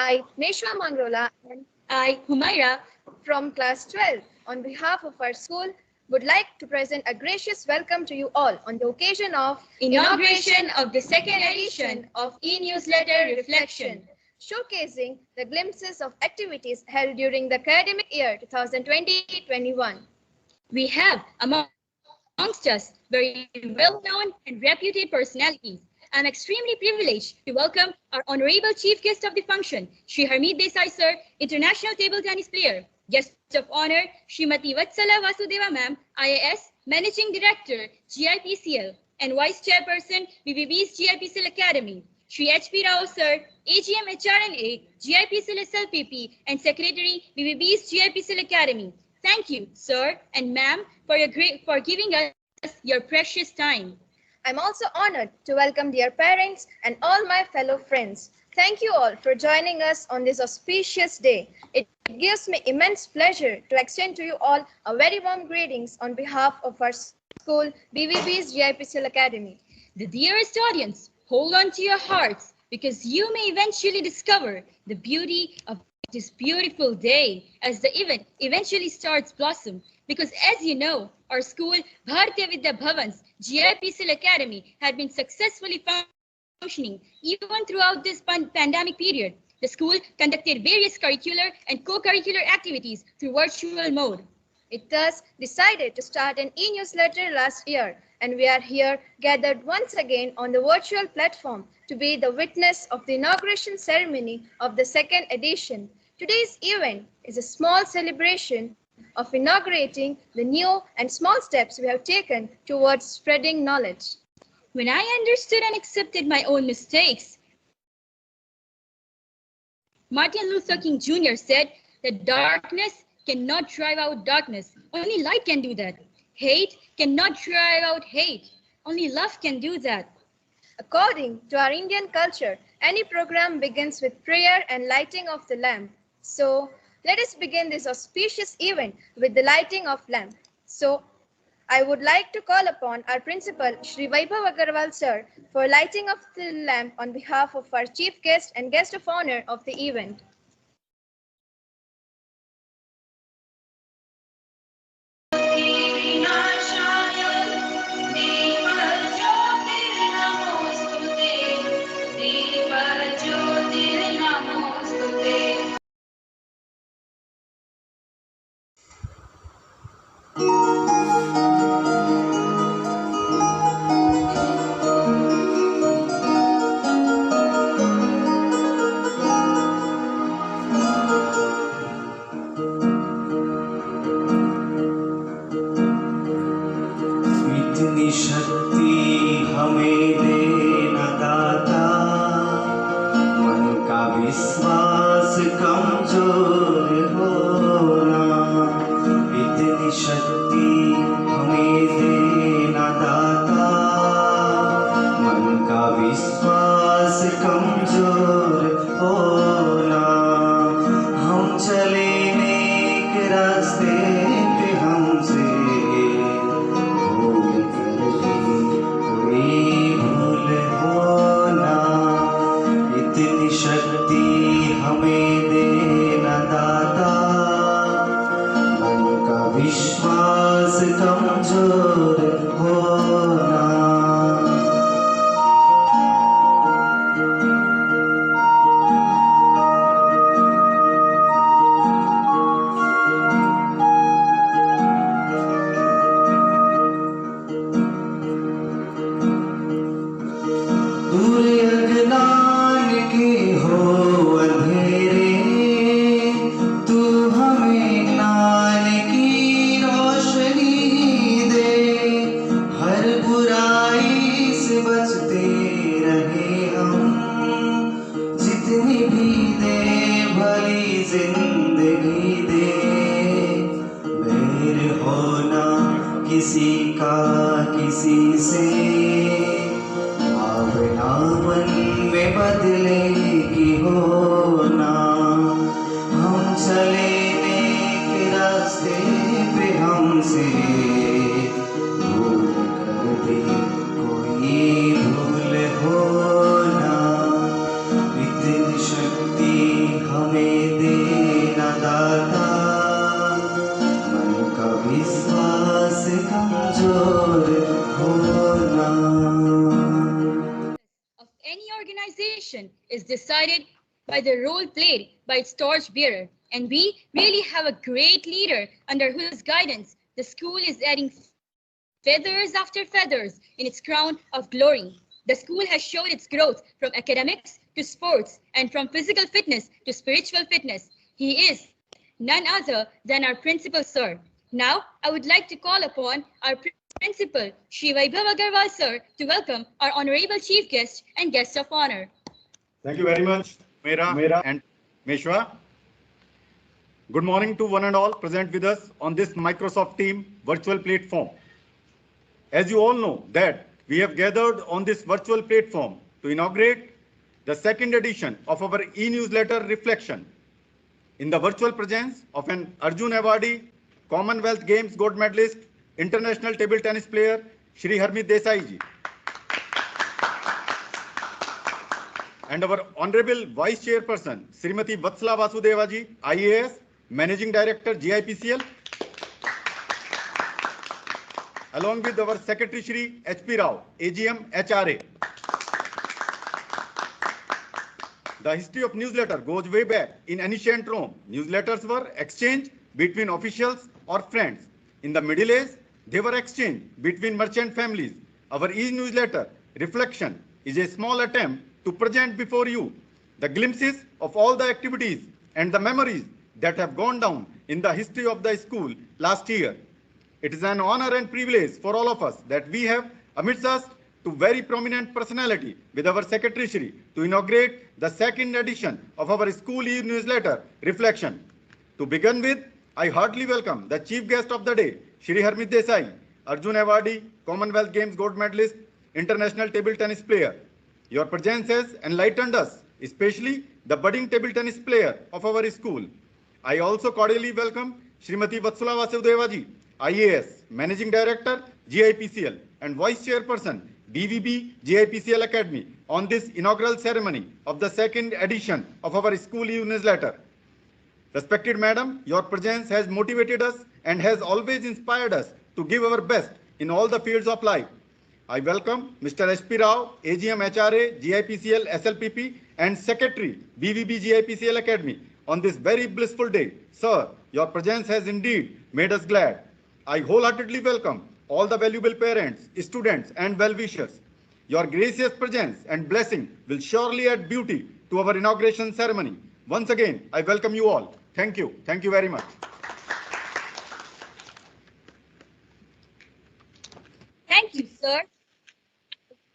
I, Neshwa Mangrola, and I, Humaira, from class 12, on behalf of our school, would like to present a gracious welcome to you all on the occasion of inauguration of the second edition of e-newsletter Reflection, showcasing the glimpses of activities held during the academic year 2020-21. We have amongst us very well-known and reputed personalities. I'm extremely privileged to welcome our honorable chief guest of the function, Shri Harmeet Desai Sir, international table tennis player. Guest of honor, Srimati Vatsala Vasudeva Ma'am, IAS, Managing Director, GIPCL, and Vice Chairperson, BBB's GIPCL Academy. Shri H.P. Rao Sir, AGM HRNA, GIPCL SLPP, and Secretary, BBB's GIPCL Academy. Thank you, sir and ma'am, for giving us your precious time. I'm also honored to welcome dear parents and all my fellow friends. Thank you all for joining us on this auspicious day. It gives me immense pleasure to extend to you all a very warm greetings on behalf of our school, BBB's GIPCL Academy. The dearest audience, hold on to your hearts because you may eventually discover the beauty of this beautiful day as the event eventually starts blossom. Because as you know, our school, Bharatiya Vidya Bhavan's GIPCL Academy had been successfully functioning even throughout this pandemic period. The school conducted various curricular and co-curricular activities through virtual mode. It thus decided to start an e-newsletter last year, and we are here gathered once again on the virtual platform to be the witness of the inauguration ceremony of the second edition. Today's event is a small celebration of inaugurating the new and small steps we have taken towards spreading knowledge. When I understood and accepted my own mistakes, Martin Luther King Jr. said that darkness cannot drive out darkness. Only light can do that. Hate cannot drive out hate. Only love can do that. According to our Indian culture, any program begins with prayer and lighting of the lamp. So, let us begin this auspicious event with the lighting of lamp. So, I would like to call upon our principal, Shri Vaibhav Agarwal Sir, for lighting of the lamp on behalf of our chief guest and guest of honor of the event. किसी का किसी से भावना any organization is decided by the role played by its torchbearer. And we really have a great leader under whose guidance the school is adding feathers after feathers in its crown of glory. The school has showed its growth from academics to sports and from physical fitness to spiritual fitness. He is none other than our principal, sir. Now, I would like to call upon our principal, Shri Vaibhav Agarwal, sir, to welcome our honorable chief guest and guest of honor. Thank you very much, Meera and Meshwa. Good morning to one and all present with us on this Microsoft Team virtual platform. As you all know that we have gathered on this virtual platform to inaugurate the second edition of our e-newsletter Reflection in the virtual presence of an Arjun Awardee, Commonwealth Games gold medalist, international table tennis player, Shri Harmeet Desai ji. And our Honorable Vice Chairperson, Srimati Vatsala Vasudeva ji, IAS, Managing Director, GIPCL, along with our Secretary Shri HP Rao, AGM, HRA. The history of newsletter goes way back. In ancient Rome, newsletters were exchanged between officials or friends. In the Middle Age, they were exchanged between merchant families. Our e-newsletter, Reflection, is a small attempt to present before you the glimpses of all the activities and the memories that have gone down in the history of the school last year. It is an honor and privilege for all of us that we have amidst us to very prominent personality with our Secretary Shri to inaugurate the second edition of our school e-newsletter, Reflection. To begin with, I heartily welcome the chief guest of the day, Shri Harmeet Desai, Arjun Awardee, Commonwealth Games gold medalist, international table tennis player. Your presence has enlightened us, especially the budding table tennis player of our school. I also cordially welcome Srimati Vatsala Vasudeva ji, IAS, Managing Director, GIPCL, and Vice Chairperson, BVB GIPCL Academy, on this inaugural ceremony of the second edition of our school e-newsletter. Respected Madam, your presence has motivated us and has always inspired us to give our best in all the fields of life. I welcome Mr. SP Rao, AGM HRA, GIPCL SLPP, and Secretary, BVB GIPCL Academy, on this very blissful day. Sir, your presence has indeed made us glad. I wholeheartedly welcome all the valuable parents, students, and well-wishers. Your gracious presence and blessing will surely add beauty to our inauguration ceremony. Once again, I welcome you all. Thank you. Thank you very much. Thank you, sir.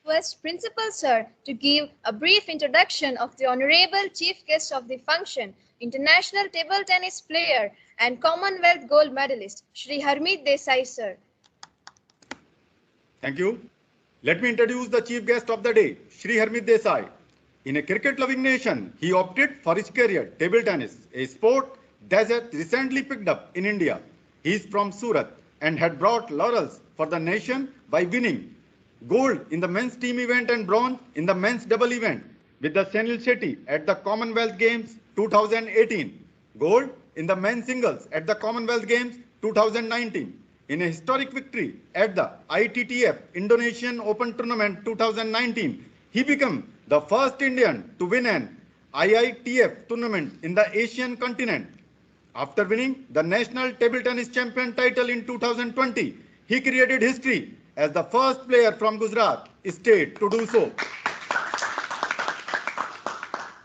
Request Principal Sir to give a brief introduction of the Honorable Chief Guest of the function, international table tennis player and Commonwealth gold medalist, Shri Harmeet Desai Sir. Thank you. Let me introduce the chief guest of the day, Shri Harmeet Desai. In a cricket-loving nation, he opted for his career, table tennis, a sport that has recently picked up in India. He is from Surat and had brought laurels for the nation by winning gold in the men's team event and bronze in the men's double event with the Sunil Shetty at the Commonwealth Games 2018, gold in the men's singles at the Commonwealth Games 2019. In a historic victory at the ITTF Indonesian Open Tournament 2019, he became the first Indian to win an IITF tournament in the Asian continent. After winning the National Table Tennis Champion title in 2020, he created history as the first player from Gujarat state to do so.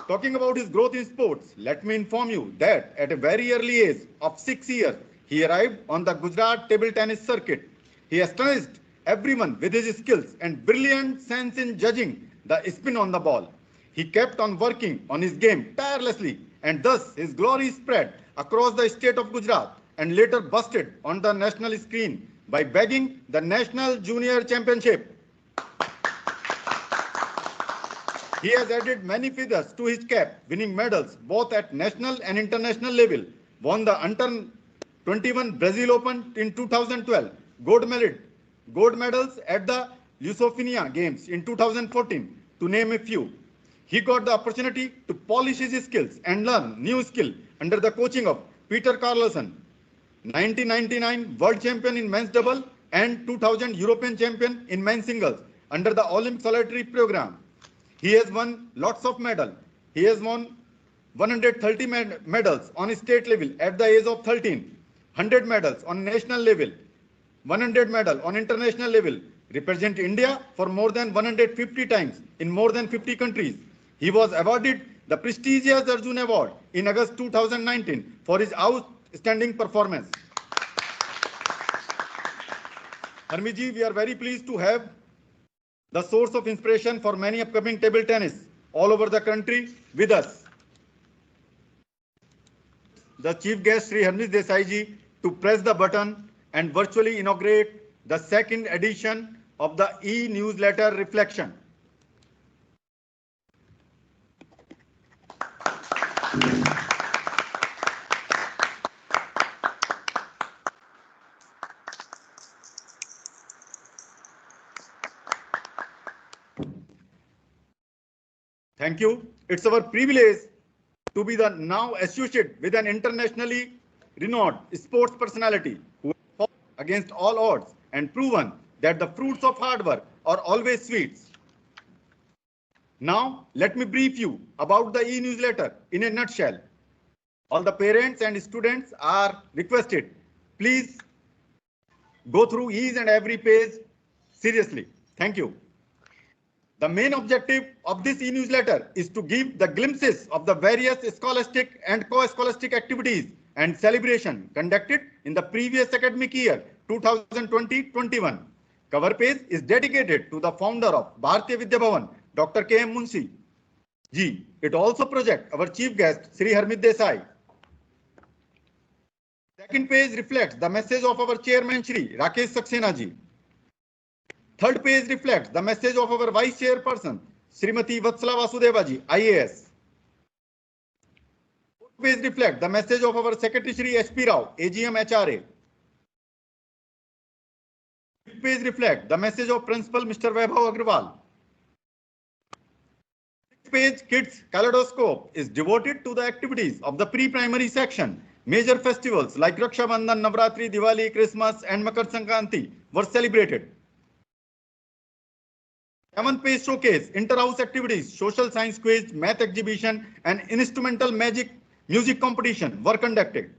Talking about his growth in sports, let me inform you that at a very early age of 6 years, he arrived on the Gujarat table tennis circuit. He astonished everyone with his skills and brilliant sense in judging the spin on the ball. He kept on working on his game tirelessly, and thus his glory spread across the state of Gujarat and later busted on the national screen by bagging the National Junior Championship. He has added many feathers to his cap, winning medals both at national and international level. Won the Under 21 Brazil Open in 2012, gold medals at the Lusofania Games in 2014, to name a few. He got the opportunity to polish his skills and learn new skill under the coaching of Peter Carlson, 1999 world champion in men's double and 2000 European champion in men's singles under the Olympic solitary program. He has won lots of medals. He has won 130 medals on state level at the age of 13, 100 medals on national level, 100 medal on international level, represent India for more than 150 times in more than 50 countries. He was awarded the prestigious Arjun Award in August 2019 for his outstanding performance. Harmiji, we are very pleased to have the source of inspiration for many upcoming table tennis all over the country with us. The chief guest Sri Harmeet Desai ji to press the button and virtually inaugurate the second edition of the e-newsletter Reflection. Thank you. It's our privilege to be the now associated with an internationally renowned sports personality who has fought against all odds and proven that the fruits of hard work are always sweet. Now, let me brief you about the e-newsletter in a nutshell. All the parents and students are requested, please go through each and every page seriously. Thank you. The main objective of this e-newsletter is to give the glimpses of the various scholastic and co-scholastic activities and celebration conducted in the previous academic year 2020-21. Cover page is dedicated to the founder of Bharatiya Vidya Bhavan, Dr. K.M. Munshi ji. It also projects our chief guest Sri Harmeet Desai. Second page reflects the message of our chairman Shri Rakesh Saxena ji. Third page reflects the message of our vice chairperson Srimati Vatsala Vasudeva ji, IAS. Fourth page reflects the message of our secretary Shri H.P. Rao, AGM HRA. Fifth page reflects the message of principal Mr. Vaibhav Agrawal. Sixth page Kids Kaleidoscope is devoted to the activities of the pre-primary section. Major festivals like Raksha Bandhan, Navratri, Diwali, Christmas and Makar Sankranti were celebrated. 7th page showcase inter-house activities, social science quiz, math exhibition and instrumental music competition were conducted.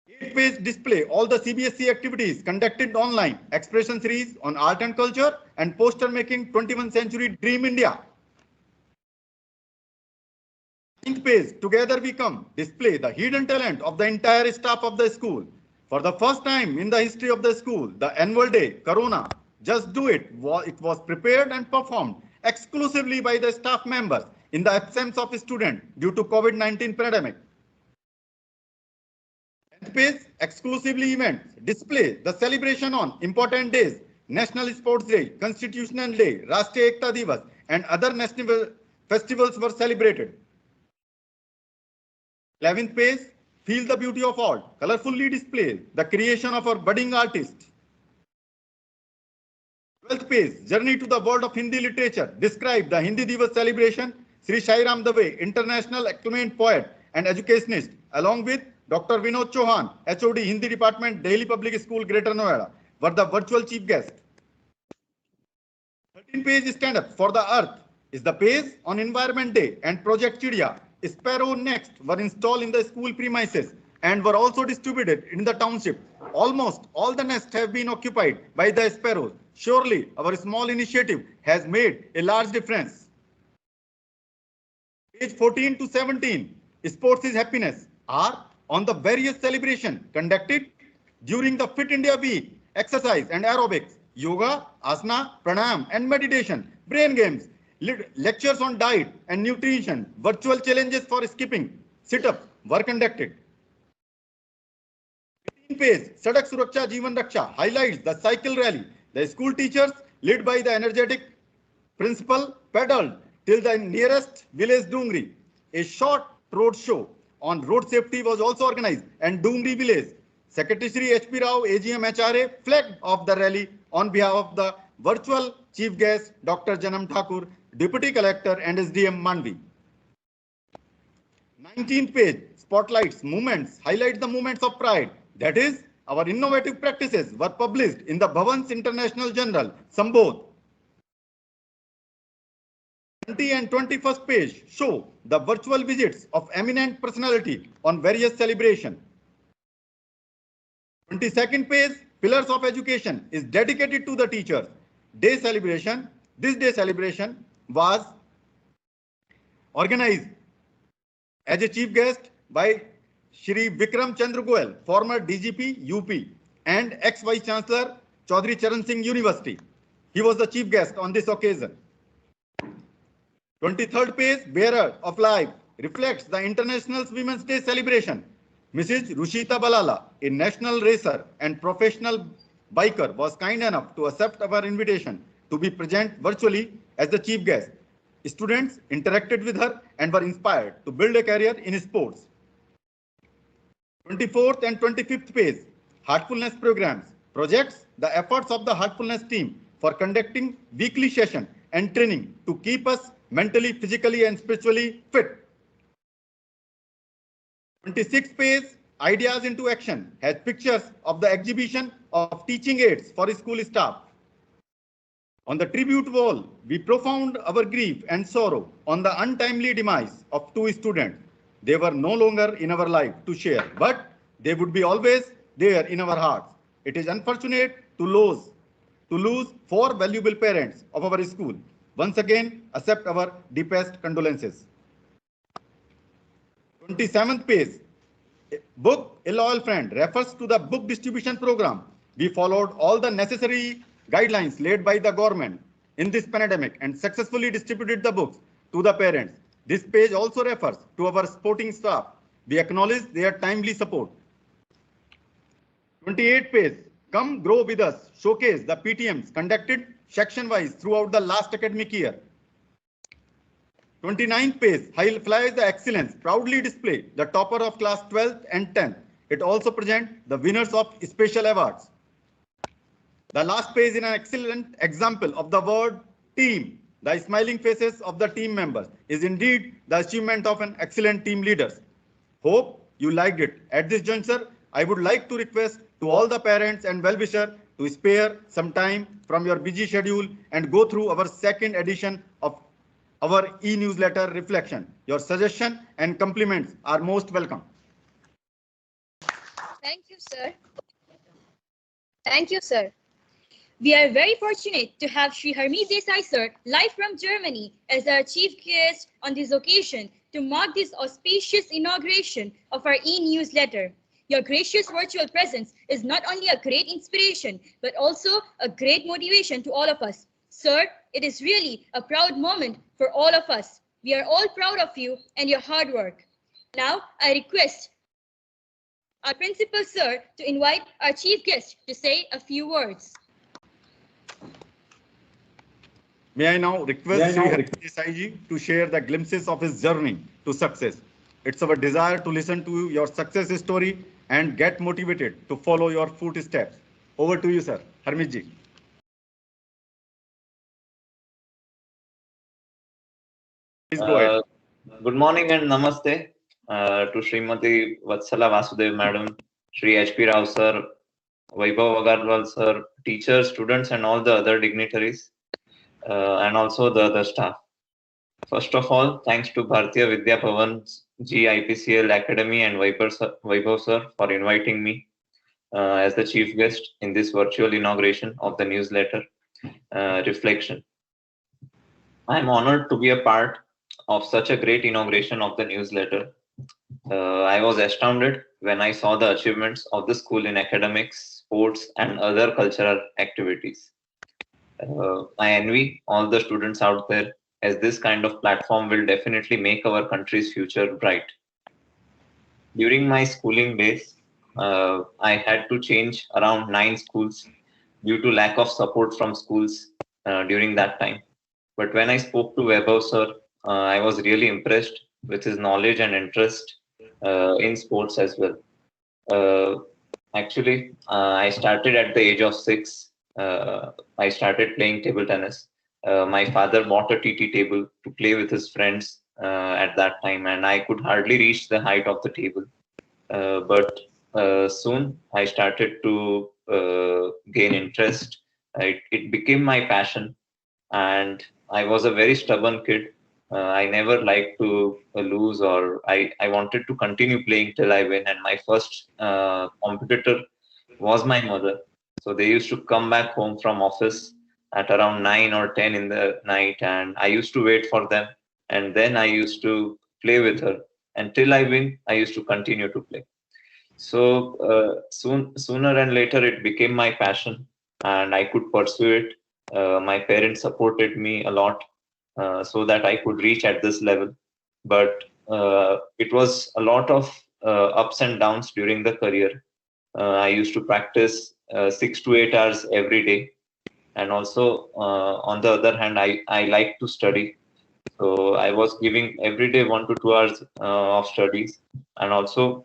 8th page display all the CBSE activities conducted online, expression series on art and culture and poster making 21st century dream India. 9th page Together We Come display the hidden talent of the entire staff of the school. For the first time in the history of the school, the annual day, Corona, Just Do It, it was prepared and performed exclusively by the staff members in the absence of students due to COVID-19 pandemic. 10th page, exclusively events, display the celebration on important days, National Sports Day, Constitutional Day, Rashtriya Ekta Divas, and other national festivals were celebrated. 11th page, Feel the Beauty of Art, colorfully display the creation of our budding artists. 12th page, Journey to the World of Hindi Literature, describe the Hindi Divas celebration. Sri Shairam Dave, international acclaimed poet and educationist, along with Dr. Vinod Chauhan, HOD, Hindi Department, Delhi Public School, Greater Noida, were the virtual chief guest. 13 page stand up for the earth is the page on Environment Day and Project Chidiya. Sparrow nests were installed in the school premises and were also distributed in the township. Almost all the nests have been occupied by the sparrows. Surely our small initiative has made a large difference. Page 14 to 17, Sports is Happiness, are on the various celebration conducted during the Fit India Week, exercise and aerobics, yoga, asana, pranayam and meditation, brain games, lectures on diet and nutrition, virtual challenges for skipping, sit-ups were conducted. 18 page, Sadak Suraksha Jeevan Raksha highlights the cycle rally. The school teachers, led by the energetic principal, pedaled till the nearest village Dungri. A short road show on road safety was also organized and Dungri village. Secretary Shri H.P. Rao, AGM HRA, flagged off the rally on behalf of the virtual chief guest, Dr. Janam Thakur, Deputy Collector and SDM Manvi. 19th page, Spotlights, Movements, highlight the moments of pride. That is, our innovative practices were published in the Bhavan's International Journal, Sambodh. 20 and 21st page show the virtual visits of eminent personality on various celebration. 22nd page, Pillars of Education, is dedicated to the teachers. Day celebration. This day celebration was organized as a chief guest by Shri Vikram Chandra Goel, former DGP UP and ex-Vice Chancellor Chaudhry Charan Singh University. He was the chief guest on this occasion. 23rd page, Bearer of Life, reflects the International Women's Day celebration. Mrs. Rushita Balala, a national racer and professional biker, was kind enough to accept our invitation to be present virtually as the chief guest. Students interacted with her and were inspired to build a career in sports. 24th and 25th page, Heartfulness programs, projects the efforts of the Heartfulness team for conducting weekly session and training to keep us mentally, physically, and spiritually fit. 26th page, Ideas into Action, has pictures of the exhibition of teaching aids for school staff. On the tribute wall, we profound our grief and sorrow on the untimely demise of two students. They were no longer in our life to share, but they would be always there in our hearts. It is unfortunate to lose four valuable parents of our school. Once again, accept our deepest condolences. 27th page, book A Loyal Friend, refers to the book distribution program. We followed all the necessary guidelines laid by the government in this pandemic and successfully distributed the books to the parents. This page also refers to our supporting staff. We acknowledge their timely support. 28th page, Come Grow With Us, showcase the PTMs conducted section-wise throughout the last academic year. 29th page, highlights the excellence, proudly display the topper of class 12th and 10th. It also presents the winners of special awards. The last page is an excellent example of the word team. The smiling faces of the team members is indeed the achievement of an excellent team leader. Hope you liked it. At this juncture, I would like to request to all the parents and well-wishers to spare some time from your busy schedule and go through our second edition of our e-newsletter Reflection. Your suggestion and compliments are most welcome. Thank you, sir. Thank you, sir. We are very fortunate to have Shri Harmeet Desai sir live from Germany as our chief guest on this occasion to mark this auspicious inauguration of our e-newsletter. Your gracious virtual presence is not only a great inspiration, but also a great motivation to all of us. Sir, it is really a proud moment for all of us. We are all proud of you and your hard work. Now, I request our principal sir to invite our chief guest to say a few words. May I now request Shri Harmeet Desai ji to share the glimpses of his journey to success. It's our desire to listen to your success story and get motivated to follow your footsteps. Over to you, sir. Harmeet ji. Please go ahead. Good morning and namaste to Srimati Vatsala Vasudev Madam, Shri H.P. Rao sir, Vaibhav Agarwal sir, teachers, students and all the other dignitaries and also the other staff. First of all, thanks to Bharatiya Vidya Bhavan GIPCL Academy and Vaibhav sir for inviting me as the chief guest in this virtual inauguration of the newsletter Reflection. I am honored to be a part of such a great inauguration of the newsletter. I was astounded when I saw the achievements of the school in academics, sports, and other cultural activities. I envy all the students out there, as this kind of platform will definitely make our country's future bright. During my schooling days, I had to change around 9 schools due to lack of support from schools during that time. But when I spoke to Vaibhav sir, I was really impressed with his knowledge and interest in sports as well. Actually, I started at the age of 6. I started playing table tennis. My father bought a TT table to play with his friends at that time, and I could hardly reach the height of the table. But soon I started to gain interest. It became my passion, and I was a very stubborn kid. I never liked to lose, or I wanted to continue playing till I win. And my first competitor was my mother. So they used to come back home from office at around 9 or 10 in the night, and I used to wait for them. And then I used to play with her. Until I win, I used to continue to play. So sooner and later, it became my passion, and I could pursue it. My parents supported me a lot, so that I could reach at this level. But it was a lot of ups and downs during the career. I used to practice 6 to 8 hours every day, and also on the other hand, I like to study. So I was giving every day 1 to 2 hours of studies, and also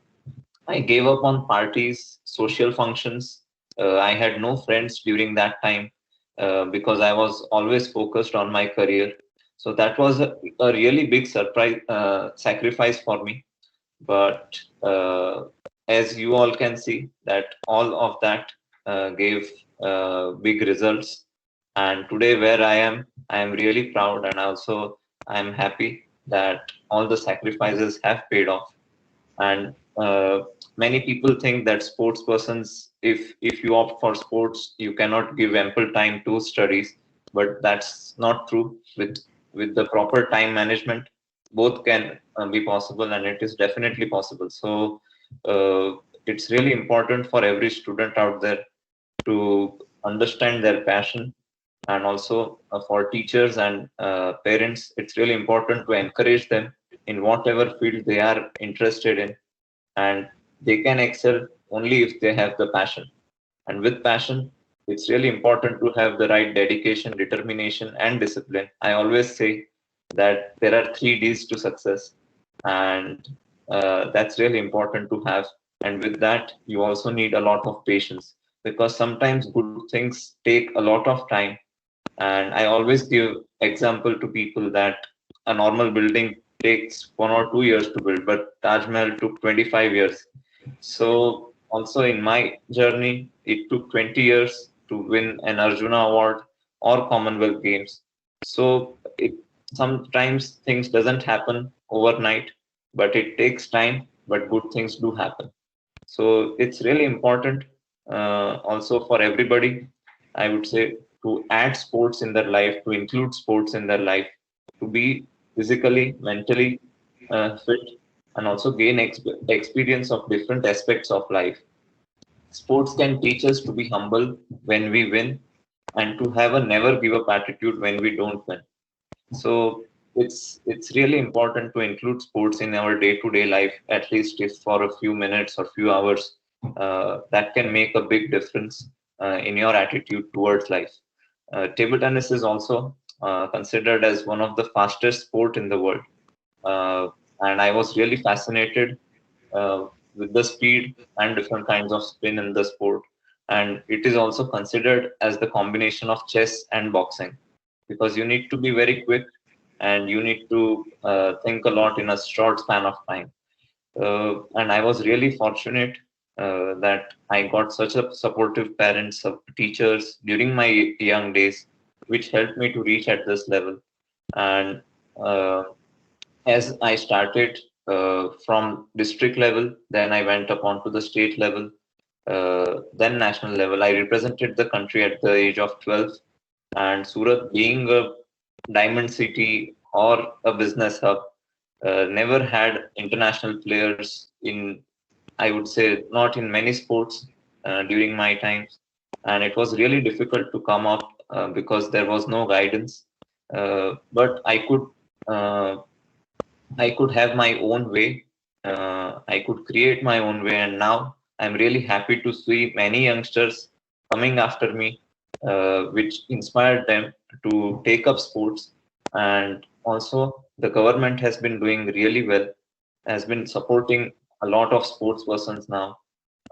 I gave up on parties, social functions. I had no friends during that time because I was always focused on my career. So that was a really big surprise, sacrifice for me. But as you all can see, that all of that gave big results. And today, where I am really proud, and also I am happy that all the sacrifices have paid off. And many people think that sports persons, if you opt for sports, you cannot give ample time to studies, but that's not true. With the proper time management, both can be possible, and it is definitely possible. So it's really important for every student out there to understand their passion, and also for teachers and parents, it's really important to encourage them in whatever field they are interested in, and they can excel only if they have the passion. And with passion, it's really important to have the right dedication, determination, and discipline. I always say that there are 3 Ds to success, and that's really important to have. And with that, you also need a lot of patience, because sometimes good things take a lot of time. And I always give example to people that a normal building takes 1 or 2 years to build, but Taj Mahal took 25 years. So also in my journey, it took 20 years to win an Arjuna Award or Commonwealth Games. So sometimes things doesn't happen overnight, but it takes time, but good things do happen. So it's really important also for everybody, I would say, to add sports in their life, to include sports in their life, to be physically, mentally fit, and also gain experience of different aspects of life. Sports can teach us to be humble when we win, and to have a never give up attitude when we don't win. So it's really important to include sports in our day-to-day life, at least if for a few minutes or few hours. That can make a big difference in your attitude towards life. Table tennis is also considered as one of the fastest sport in the world, and I was really fascinated with the speed and different kinds of spin in the sport. And it is also considered as the combination of chess and boxing, because you need to be very quick, and you need to think a lot in a short span of time. And I was really fortunate that I got such a supportive parents, teachers during my young days, which helped me to reach at this level. And as I started from district level, then I went up onto the state level, then national level. I represented the country at the age of 12, and Surat, being a diamond city or a business hub, never had international players in, I would say, not in many sports during my times. And it was really difficult to come up because there was no guidance. But I could have my own way. I could create my own way. And now I'm really happy to see many youngsters coming after me, which inspired them to take up sports. And also, the government has been doing really well, has been supporting a lot of sports persons now.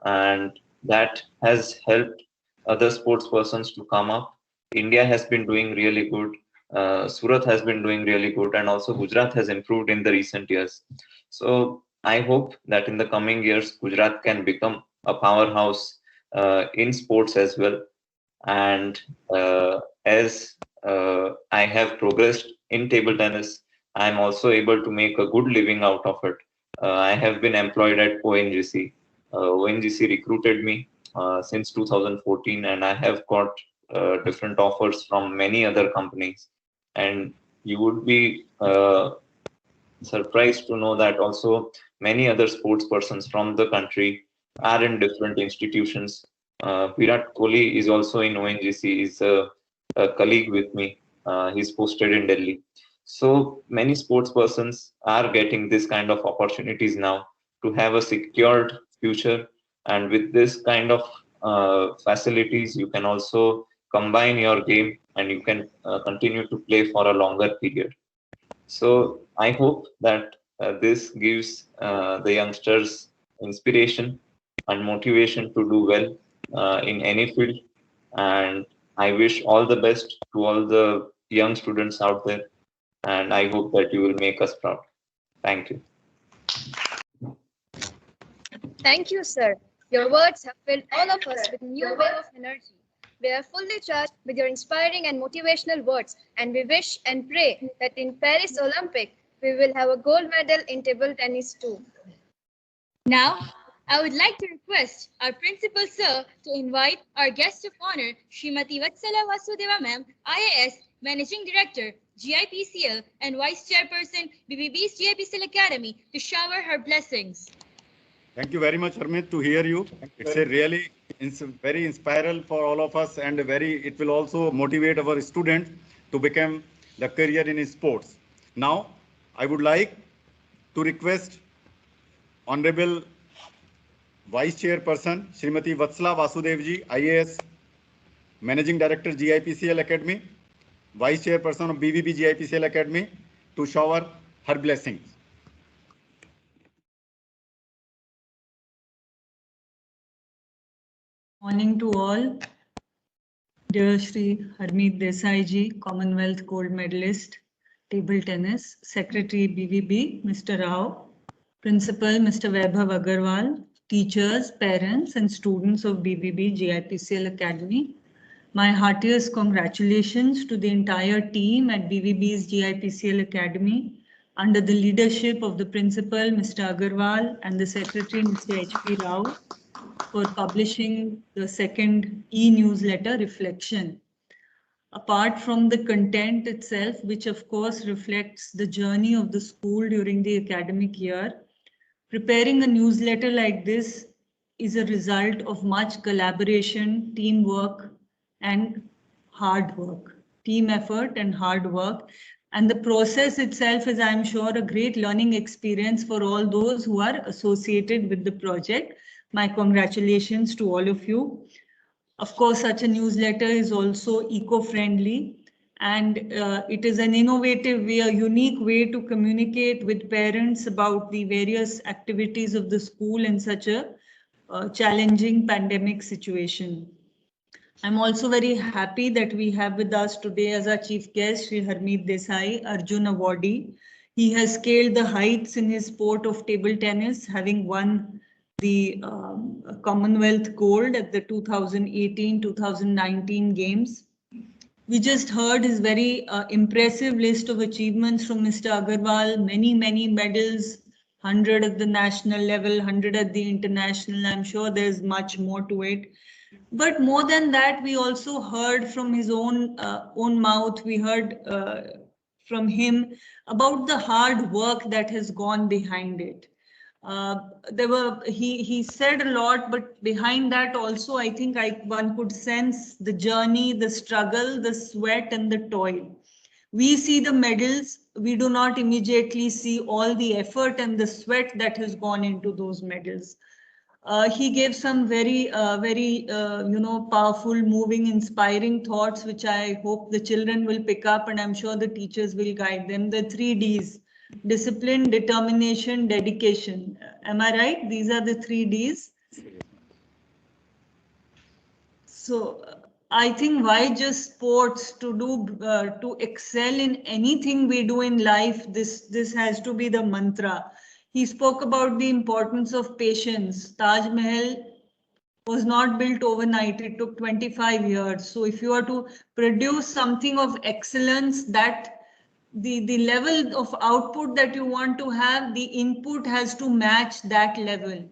And that has helped other sports persons to come up. India has been doing really good. Surat has been doing really good, and also Gujarat has improved in the recent years. So I hope that in the coming years, Gujarat can become a powerhouse in sports as well. And as I have progressed in table tennis, I'm also able to make a good living out of it. I have been employed at ONGC. ONGC recruited me since 2014, and I have got different offers from many other companies. And you would be surprised to know that also many other sports persons from the country are in different institutions. Virat Kohli is also in ONGC, is a colleague with me. He's posted in Delhi. So many sports persons are getting this kind of opportunities now to have a secured future. And with this kind of facilities, you can also combine your game and you can continue to play for a longer period. So I hope that this gives the youngsters inspiration and motivation to do well in any field. And I wish all the best to all the young students out there. And I hope that you will make us proud. Thank you. Thank you, sir. Your words have filled all of us with a new wave of energy. We are fully charged with your inspiring and motivational words, and we wish and pray that in Paris Olympic, we will have a gold medal in table tennis too. Now, I would like to request our principal sir to invite our guest of honor, Srimati Vatsala Vasudeva Ma'am, IAS, Managing Director, GIPCL, and Vice Chairperson, BBB's GIPCL Academy, to shower her blessings. Thank you very much, Harmeet, to hear you. It's a really very inspiring for all of us, and it will also motivate our students to become the career in sports. Now, I would like to request Honorable Vice Chairperson, Srimati Vatsala Vasudevji, IAS, Managing Director, GIPCL Academy, Vice Chairperson of BVB GIPCL Academy, to shower her blessings. Morning to all. Dear Shri Harmeet Desai ji, Commonwealth Gold Medalist, Table Tennis, Secretary BVB, Mr. Rao, Principal Mr. Vaibhav Agarwal, teachers, parents and students of BVB GIPCL Academy. My heartiest congratulations to the entire team at BVB's GIPCL Academy under the leadership of the Principal Mr. Agarwal and the Secretary Mr. H.P. Rao for publishing the second e-newsletter, Reflection. Apart from the content itself, which of course reflects the journey of the school during the academic year, preparing a newsletter like this is a result of much collaboration, teamwork, and hard work, team effort and hard work. And the process itself is, I'm sure, a great learning experience for all those who are associated with the project. My congratulations to all of you. Of course, such a newsletter is also eco-friendly, and it is an innovative way, a unique way to communicate with parents about the various activities of the school in such a challenging pandemic situation. I'm also very happy that we have with us today as our chief guest, Shri Harmeet Desai, Arjun Awardee. He has scaled the heights in his sport of table tennis, having won the Commonwealth Gold at the 2018-2019 Games. We just heard his very impressive list of achievements from Mr. Agarwal, many medals, 100 at the national level, 100 at the international. I'm sure there's much more to it. But more than that, we also heard from his own mouth, we heard from him about the hard work that has gone behind it. He said a lot, but behind that also, I think one could sense the journey, the struggle, the sweat and the toil. We see the medals, we do not immediately see all the effort and the sweat that has gone into those medals. He gave some very powerful, moving, inspiring thoughts, which I hope the children will pick up, and I'm sure the teachers will guide them. The 3 Ds. Discipline, determination, dedication. Am I right? These are the 3 Ds. So I think why just sports? To excel in anything we do in life, this has to be the mantra. He spoke about the importance of patience. Taj Mahal was not built overnight. It took 25 years. So if you are to produce something of excellence, that the level of output that you want to have, the input has to match that level.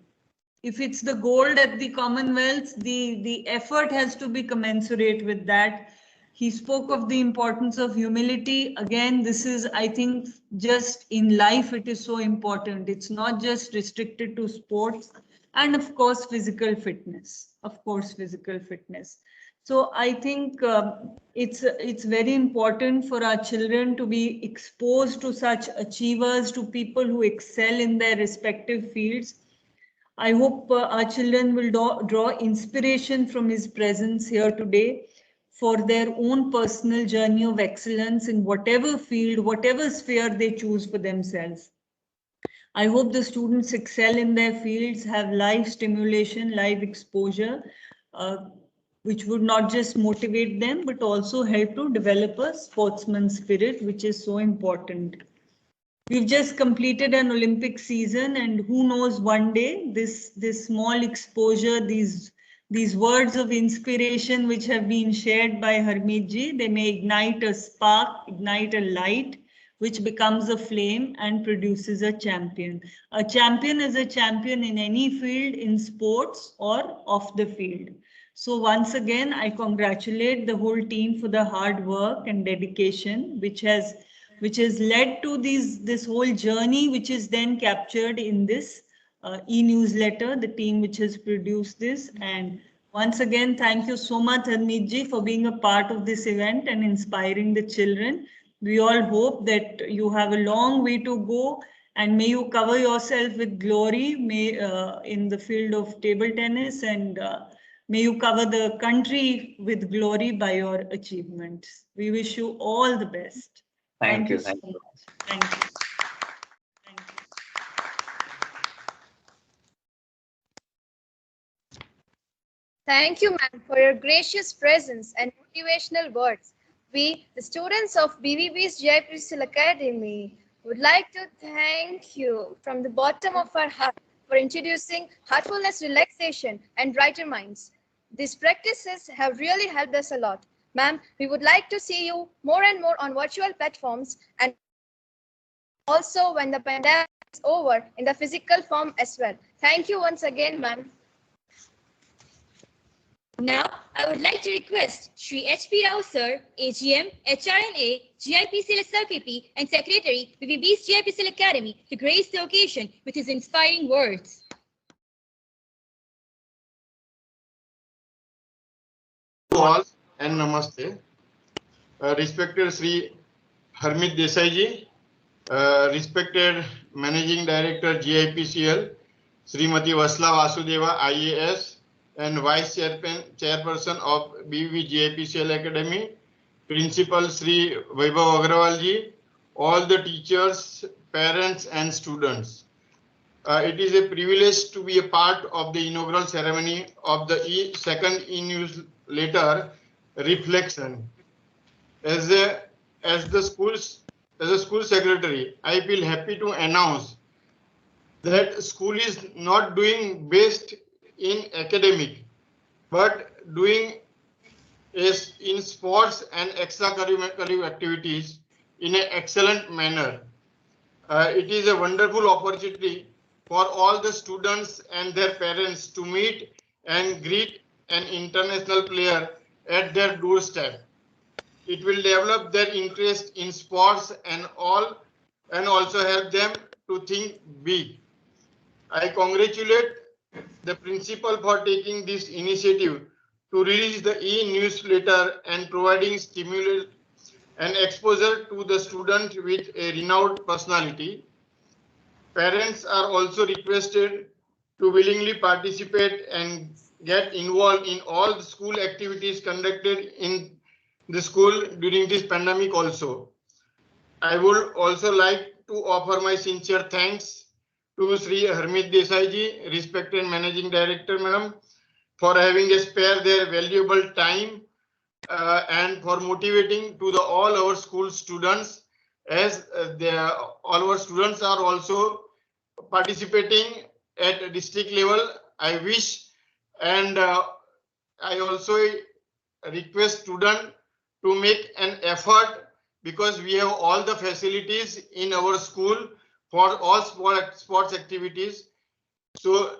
If it's the gold at the Commonwealth, the effort has to be commensurate with that. He spoke of the importance of humility. Again, this is, I think, just in life, it is so important. It's not just restricted to sports, and of course, physical fitness. Of course, physical fitness. So I think it's very important for our children to be exposed to such achievers, to people who excel in their respective fields. I hope our children will draw inspiration from his presence here today for their own personal journey of excellence in whatever field, whatever sphere they choose for themselves. I hope the students excel in their fields, have live stimulation, live exposure, which would not just motivate them, but also help to develop a sportsman spirit, which is so important. We've just completed an Olympic season, and who knows, one day this small exposure, these words of inspiration which have been shared by Harmeet ji, they may ignite a spark, ignite a light, which becomes a flame and produces a champion. A champion is a champion in any field, in sports or off the field. So once again, I congratulate the whole team for the hard work and dedication, which has led to this whole journey, which is then captured in this e-newsletter, the team which has produced this. And once again, thank you so much, Harmeet ji, for being a part of this event and inspiring the children. We all hope that you have a long way to go, and may you cover yourself with glory in the field of table tennis, and may you cover the country with glory by your achievements. We wish you all the best. Thank you. So much. Thank you. Thank you. Thank you, ma'am, for your gracious presence and motivational words. We, the students of BVB's GIPCL Academy, would like to thank you from the bottom of our heart for introducing heartfulness, relaxation, and brighter minds. These practices have really helped us a lot. Ma'am, we would like to see you more and more on virtual platforms, and also when the pandemic is over, in the physical form as well. Thank you once again, ma'am. Now, I would like to request Shri H.P. Rao Sir, AGM, HRNA, GIPCL SRKP, and Secretary, BVB's GIPCL Academy, to grace the occasion with his inspiring words. To all and namaste. Respected Sri Harmeet Desai ji, respected Managing Director GIPCL, Srimati Vasla Vasudeva IAS, and Vice Chairperson of BVB GIPCL Academy, Principal Sri Vaibhav Agrawal ji, all the teachers, parents and students. It is a privilege to be a part of the inaugural ceremony of the second e-newsletter Reflection. As a school secretary, I feel happy to announce that school is not doing best in academic, but doing is in sports and extracurricular activities in an excellent manner. It is a wonderful opportunity for all the students and their parents to meet and greet an international player at their doorstep. It will develop their interest in sports and also help them to think big. I congratulate the principal for taking this initiative to release the e-newsletter and providing stimulus and exposure to the student with a renowned personality. Parents are also requested to willingly participate and get involved in all the school activities conducted in the school during this pandemic also. I would also like to offer my sincere thanks to Sri Harmeet Desai ji, respected Managing Director Madam, for having spared their valuable time and for motivating to all our school students, as all our students are also participating at district level. I wish and I also request students to make an effort because we have all the facilities in our school for all sports activities. So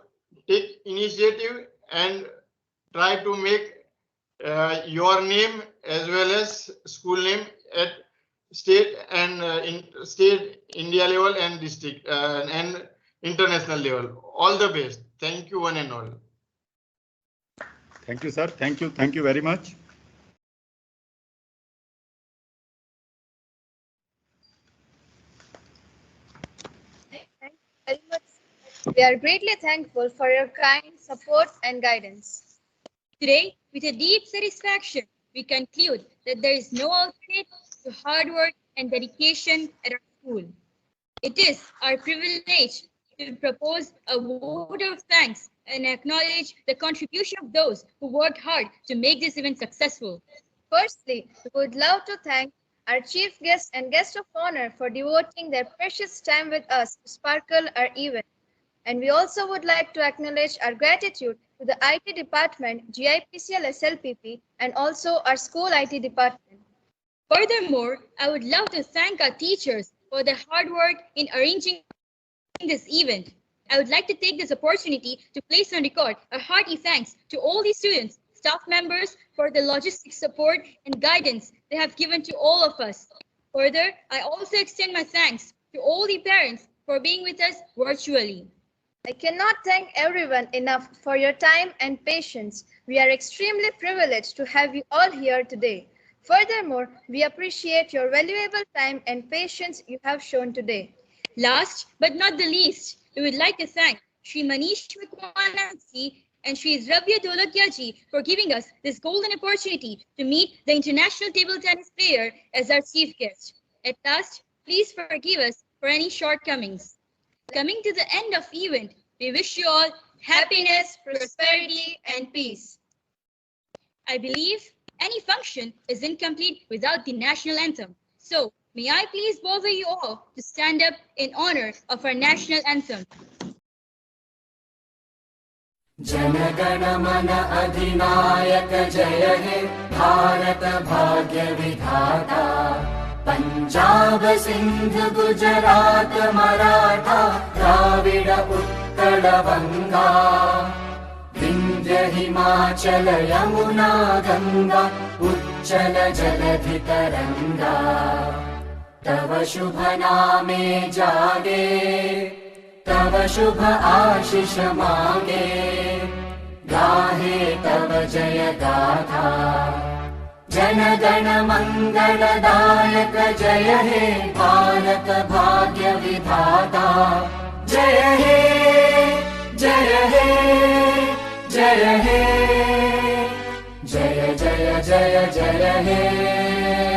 take initiative and try to make your name as well as school name at state and in state, India level and district and international level. All the best. Thank you one and all. Thank you, sir. Thank you. Thank you very much. Thank you very much. We are greatly thankful for your kind support and guidance. Today, with a deep satisfaction, we conclude that there is no alternate to hard work and dedication at our school. It is our privilege to propose a vote of thanks and acknowledge the contribution of those who worked hard to make this event successful. Firstly, we would love to thank our chief guest and guest of honor for devoting their precious time with us to sparkle our event. And we also would like to acknowledge our gratitude to the IT department, GIPCL SLPP, and also our school IT department. Furthermore, I would love to thank our teachers for their hard work in arranging this event. I would like to take this opportunity to place on record a hearty thanks to all the students, staff members for the logistic support and guidance they have given to all of us. Further, I also extend my thanks to all the parents for being with us virtually. I cannot thank everyone enough for your time and patience. We are extremely privileged to have you all here today. Furthermore, we appreciate your valuable time and patience you have shown today. Last but not the least, we would like to thank Shri Manish Vikwanansi and Shri Dravya Dolakia ji for giving us this golden opportunity to meet the international table tennis player as our chief guest. At last, please forgive us for any shortcomings. Coming to the end of the event, we wish you all happiness, prosperity, and peace. I believe any function is incomplete without the national anthem. So, may I please bother you all to stand up in honor of our national anthem. जनगण मन अधिनायक जय हे भारत भाग्य विधाता पंजाब सिंध गुजरात मराठा द्राविड उत्कल बंगा विंध्य हिमाचल यमुना गंगा उच्चल जलधि तरंगा तव शुभ नामे जागे तव शुभ आशीष मांगे गाहे तव जय गाथा जन गण मंगलदायक जय हे भारत भाग्य विधाता जय हे जय हे जय हे जय जय जय जय हे